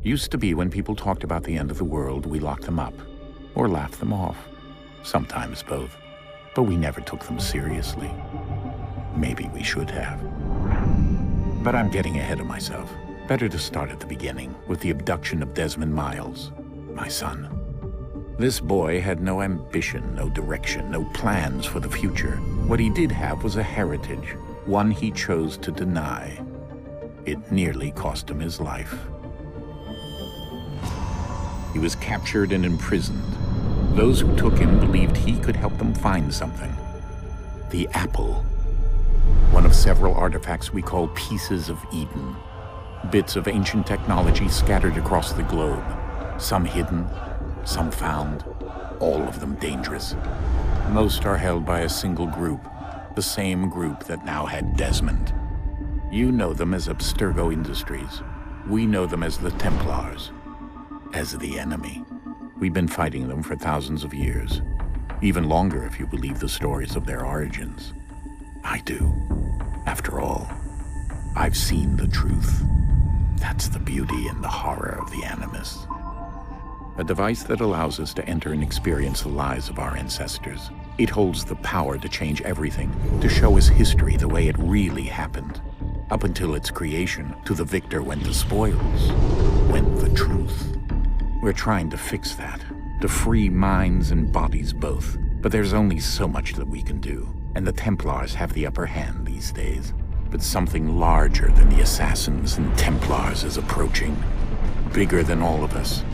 Used to be when people talked about the end of the world, we locked them up, or laughed them off. Sometimes both. But we never took them seriously. Maybe we should have. But I'm getting ahead of myself. Better to start at the beginning, with the abduction of Desmond Miles, my son. This boy had no ambition, no direction, no plans for the future. What he did have was a heritage, one he chose to deny. It nearly cost him his life. He was captured and imprisoned. Those who took him believed he could help them find something. The apple. One of several artifacts we call pieces of Eden. Bits of ancient technology scattered across the globe. Some hidden, some found, all of them dangerous. Most are held by a single group, the same group that now had Desmond. You know them as Abstergo Industries. We know them as the Templars, as the enemy. We've been fighting them for thousands of years, even longer if you believe the stories of their origins. I do. After all, I've seen the truth. That's the beauty and the horror of the Animus. A device that allows us to enter and experience the lives of our ancestors. It holds the power to change everything, to show us history the way it really happened. Up until its creation, to the victor went the spoils, went the truth. We're trying to fix that, to free minds and bodies both. But there's only so much that we can do, and the Templars have the upper hand these days. But something larger than the Assassins and Templars is approaching, bigger than all of us.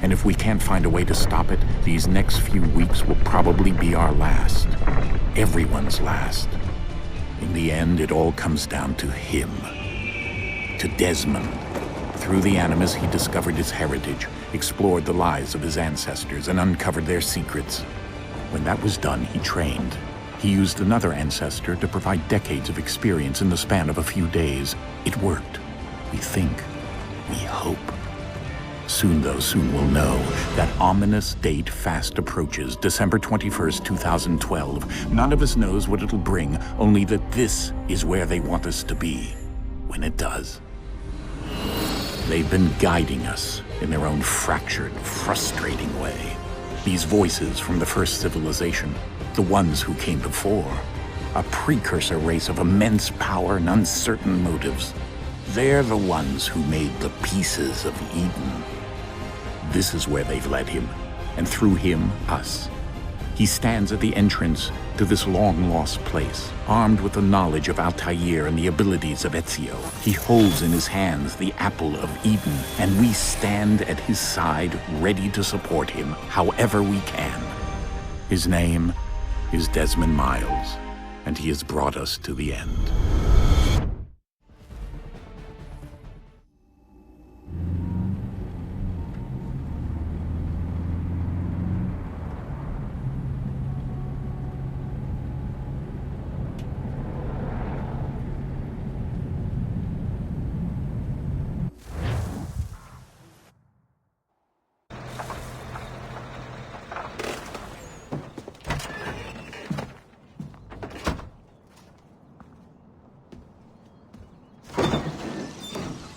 And if we can't find a way to stop it, these next few weeks will probably be our last. Everyone's last. In the end, it all comes down to him. To Desmond. Through the Animus, he discovered his heritage, explored the lives of his ancestors, and uncovered their secrets. When that was done, he trained. He used another ancestor to provide decades of experience in the span of a few days. It worked. We think. We hope. Soon, though, soon we'll know. That ominous date fast approaches, December 21st, 2012. None of us knows what it'll bring, only that this is where they want us to be, when it does. They've been guiding us in their own fractured, frustrating way. These voices from the first civilization, the ones who came before, a precursor race of immense power and uncertain motives. They're the ones who made the pieces of Eden. This is where they've led him, and through him, us. He stands at the entrance to this long-lost place, armed with the knowledge of Altair and the abilities of Ezio. He holds in his hands the apple of Eden, and we stand at his side, ready to support him however we can. His name is Desmond Miles, and he has brought us to the end.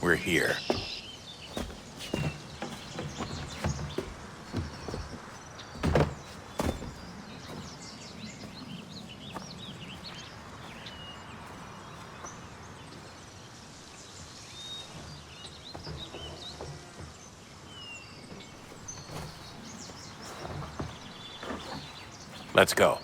We're here. Let's go.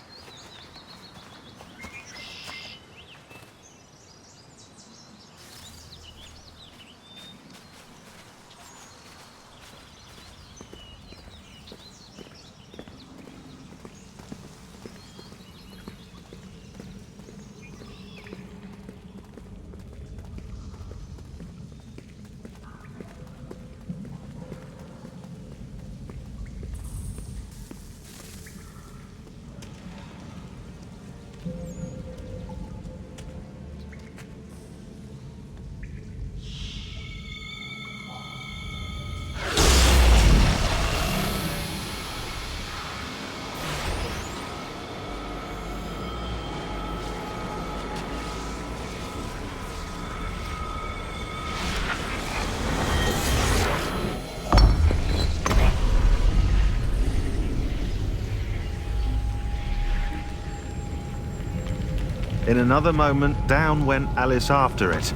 In another moment, down went Alice after it,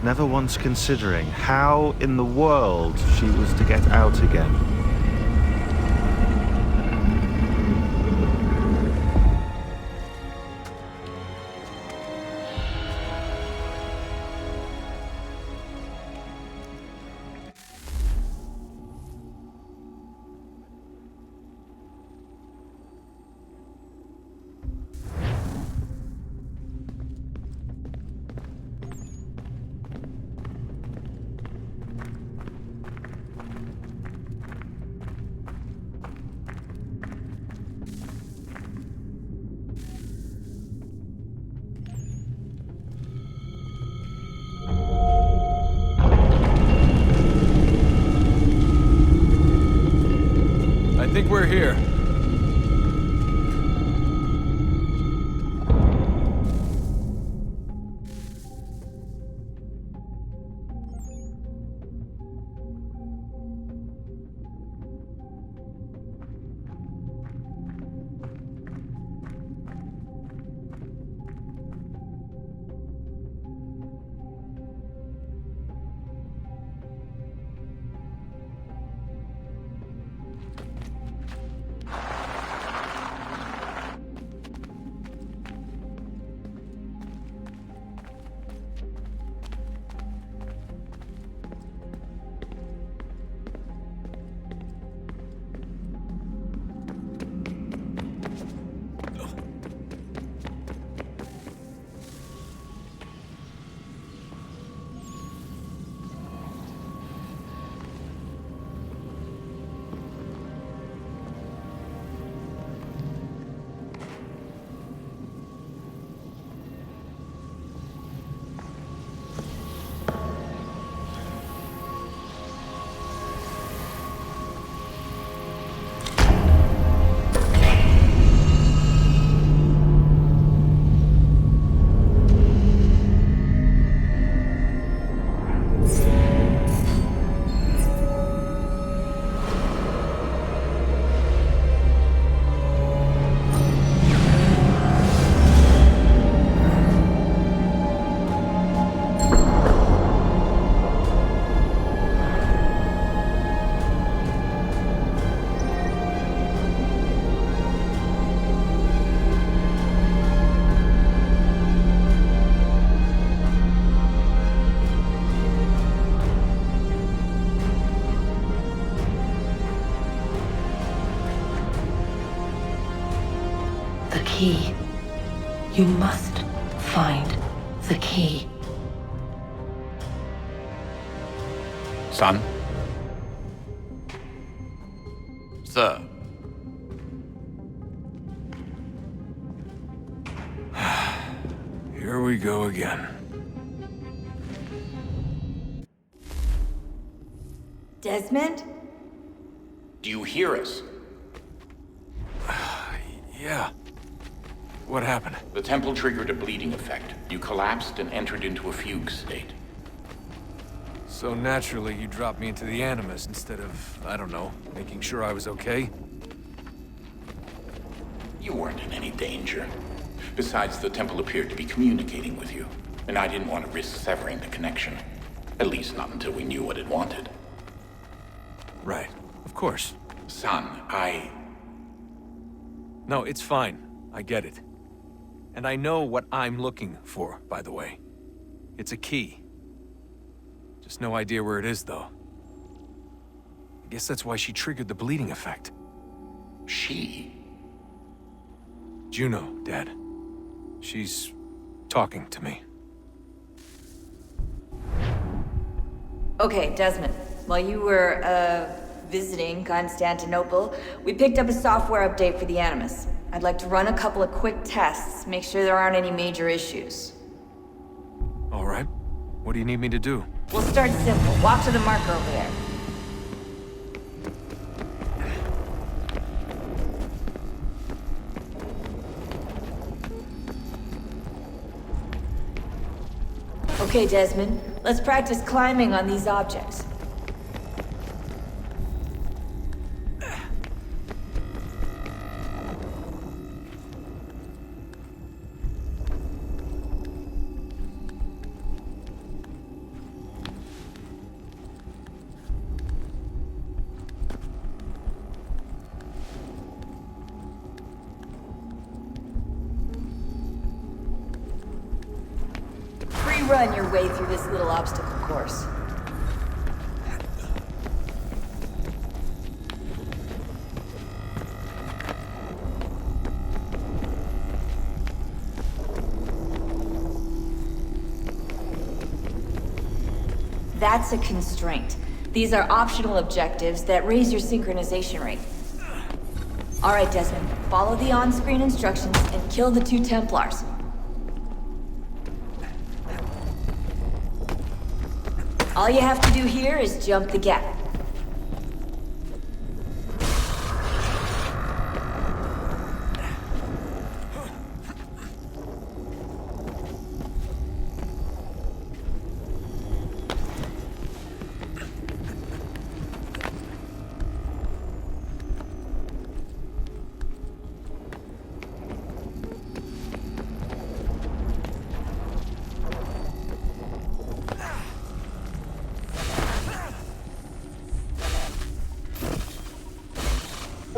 never once considering how in the world she was to get out again. I think we're here. The key. You must find the key. Son? Sir. Here we go again. Desmond? Do you hear us? Yeah. What happened? The temple triggered a bleeding effect. You collapsed and entered into a fugue state. So naturally, you dropped me into the Animus instead of, I don't know, making sure I was okay? You weren't in any danger. Besides, the temple appeared to be communicating with you, and I didn't want to risk severing the connection. At least not until we knew what it wanted. Right. Of course. Son, No, it's fine. I get it. And I know what I'm looking for, by the way. It's a key. Just no idea where it is, though. I guess that's why she triggered the bleeding effect. She? Juno, Dad. She's talking to me. Okay, Desmond. While you were, visiting Constantinople, we picked up a software update for the Animus. I'd like to run a couple of quick tests, make sure there aren't any major issues. All right. What do you need me to do? We'll start simple. Walk to the marker over there. Okay, Desmond. Let's practice climbing on these objects. run your way through this little obstacle course. That's a constraint. These are optional objectives that raise your synchronization rate. Alright, Desmond. Follow the on-screen instructions and kill the 2 Templars. All you have to do here is jump the gap.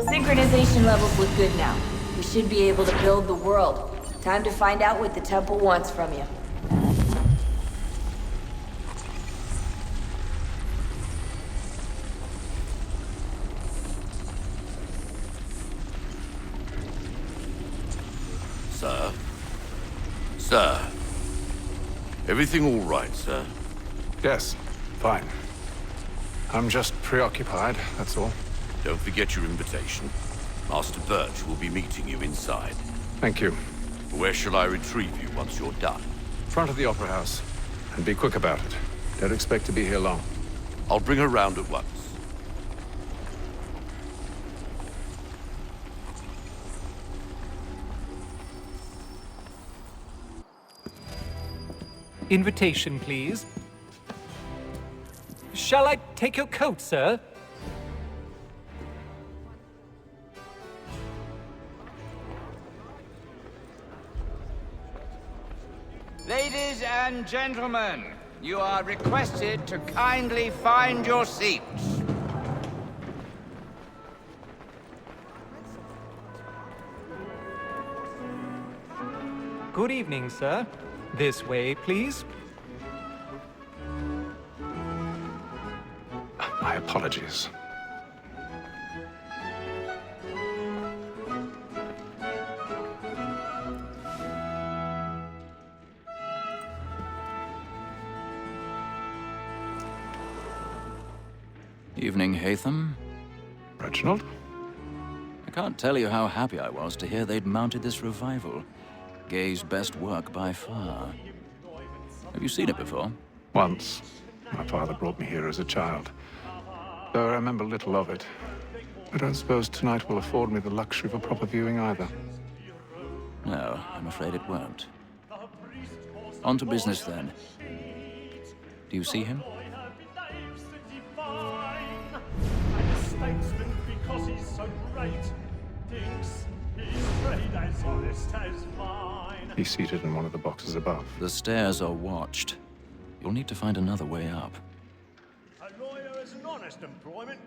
Synchronization levels look good now. We should be able to build the world. Time to find out what the temple wants from you. Sir? Sir? Everything all right, sir? Yes, fine. I'm just preoccupied, that's all. Don't forget your invitation. Master Birch will be meeting you inside. Thank you. Where shall I retrieve you once you're done? Front of the Opera House. And be quick about it. Don't expect to be here long. I'll bring her round at once. Invitation, please. Shall I take your coat, sir? Ladies and gentlemen, you are requested to kindly find your seats. Good evening, sir. This way, please. My apologies. Evening, Hatham. Reginald? I can't tell you how happy I was to hear they'd mounted this revival. Gay's best work by far. Have you seen it before? Once. My father brought me here as a child. Though I remember little of it. I don't suppose tonight will afford me the luxury of a proper viewing either. No, I'm afraid it won't. On to business then. Do you see him? Because he's so great, thinks he's trade as honest as mine. He's seated in one of the boxes above. The stairs are watched. You'll need to find another way up. A lawyer is an honest employment.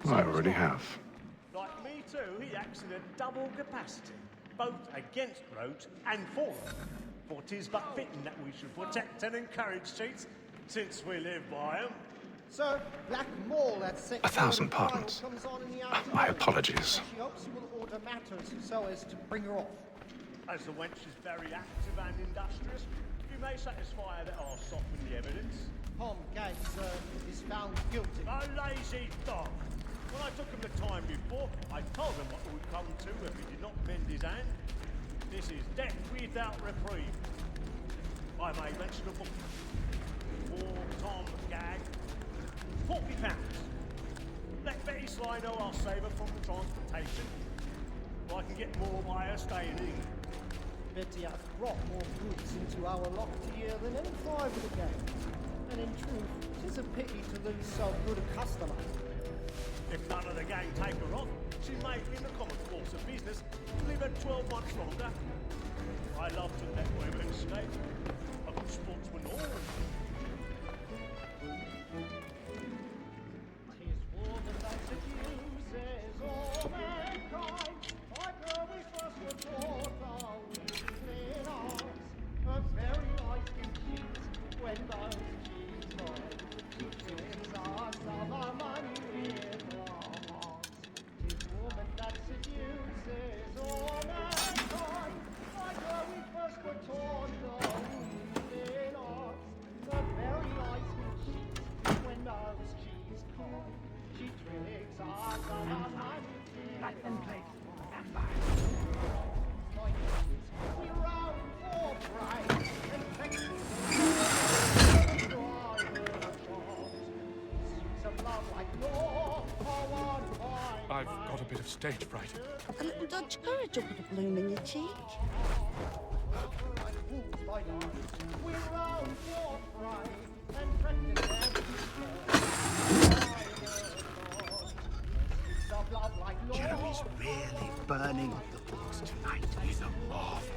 I already have. Like me too, he acts in a double capacity, both against roads and for them. For 'tis but fitting that we should protect and encourage cheats, since we live by them. Sir, Black Mall at 1,000 pardons. My apologies. She hopes you will order matters so as to bring her off. As the wench is very active and industrious, you may satisfy her that I'll soften the evidence. Tom Gay, sir, is found guilty. A lazy dog! When I took him the time before, I told him what would come to if he did not bend his hand. This is death without reprieve. I may mention a book. For Tom Gag, £40. Let Betty Sly know I'll save her from the transportation. I can get more by her staying in. Betty hath brought more goods into our locked here than any private again. And in truth, 'tis a pity to lose so good a customer. If none of the gang take her off, she may, in the common course of business, live her 12 months longer. I love to let women stay. A good sportsman all. I've got a bit of stage fright. A little dodge courage will put a bloom in your cheek. Jeremy's really burning up the books tonight. He's a marvel.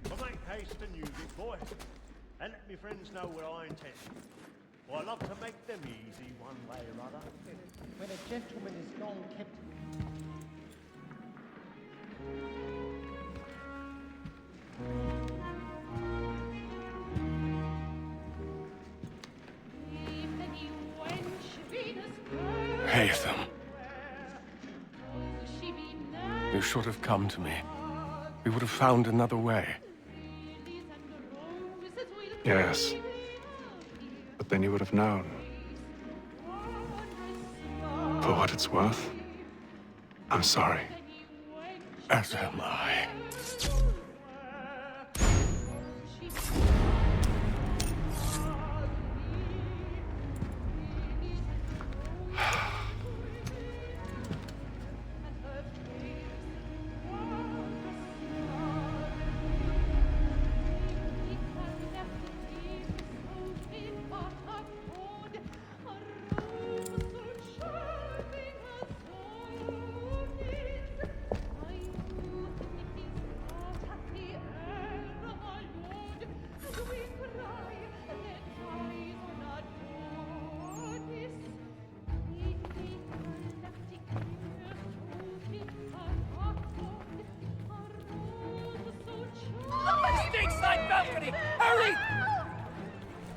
Well, make haste and use it, boy. And let me friends know what I intend. For I love to make them easy one way or other. When a gentleman is long kept. Haytham. You should have come to me. We would have found another way. Yes. But then you would have known. For what it's worth, I'm sorry. As am I. Hurry!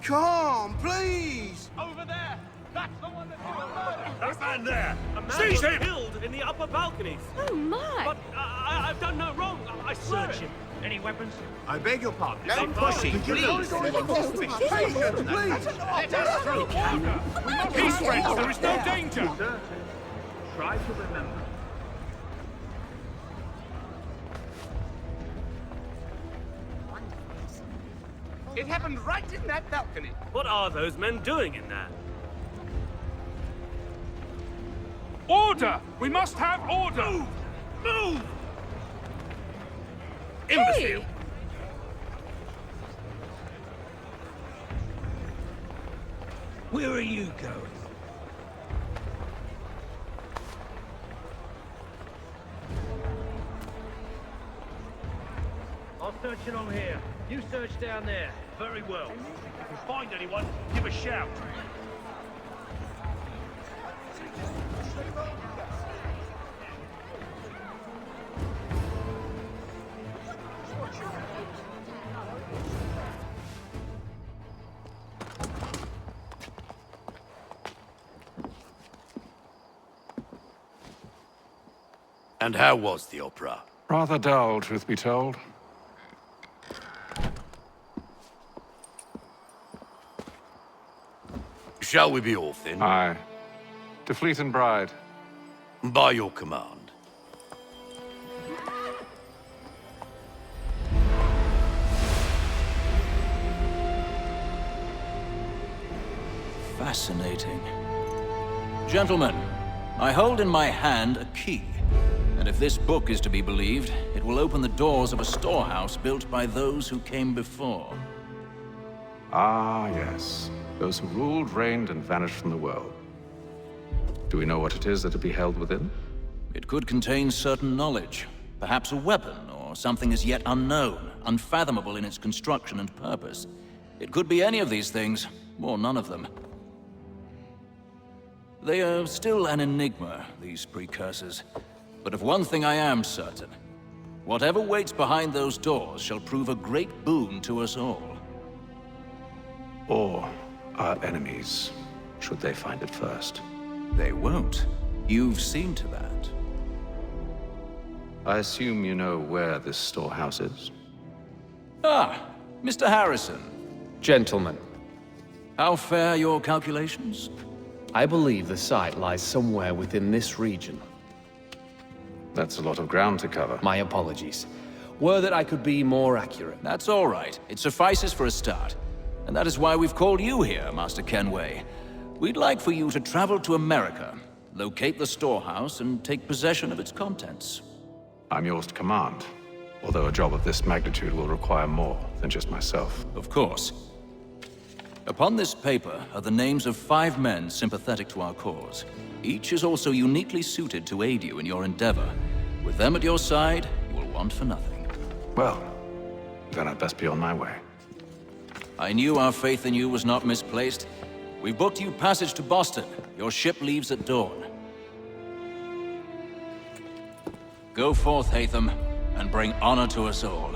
Come, please! Over there! That's the one that did the murder! That man there! A man Seize was him! killed in the upper balconies! Oh my! But I've done no wrong. I swear Search it. him. Any weapons? I beg your pardon. No pushing, please. Patience, please! Let us through. Peace, friends. There is no danger. Sir, try to remember. It happened right in that balcony. What are those men doing in there? Order! We must have order! Move! Move! Imbecile! Where are you going? I'll search along here. You search down there. Very well. If you find anyone, give a shout. And how was the opera? Rather dull, truth be told. Shall we be off then? Aye. To Fleet and Bride. By your command. Fascinating. Gentlemen, I hold in my hand a key. And if this book is to be believed, it will open the doors of a storehouse built by those who came before. Ah, yes. Those who ruled, reigned, and vanished from the world. Do we know what it is that will be held within? It could contain certain knowledge. Perhaps a weapon, or something as yet unknown, unfathomable in its construction and purpose. It could be any of these things, or none of them. They are still an enigma, these precursors. But of one thing I am certain. Whatever waits behind those doors shall prove a great boon to us all. Or our enemies, should they find it first. They won't. You've seen to that. I assume you know where this storehouse is? Ah, Mr. Harrison. Gentlemen, How fare your calculations? I believe the site lies somewhere within this region. That's a lot of ground to cover. My apologies. Were that I could be more accurate. That's all right. It suffices for a start. And that is why we've called you here, Master Kenway. We'd like for you to travel to America, locate the storehouse, and take possession of its contents. I'm yours to command, although a job of this magnitude will require more than just myself. Of course. Upon this paper are the names of 5 men sympathetic to our cause. Each is also uniquely suited to aid you in your endeavor. With them at your side, you will want for nothing. Well, then I'd best be on my way. I knew our faith in you was not misplaced. We've booked you passage to Boston. Your ship leaves at dawn. Go forth, Hatham, and bring honor to us all.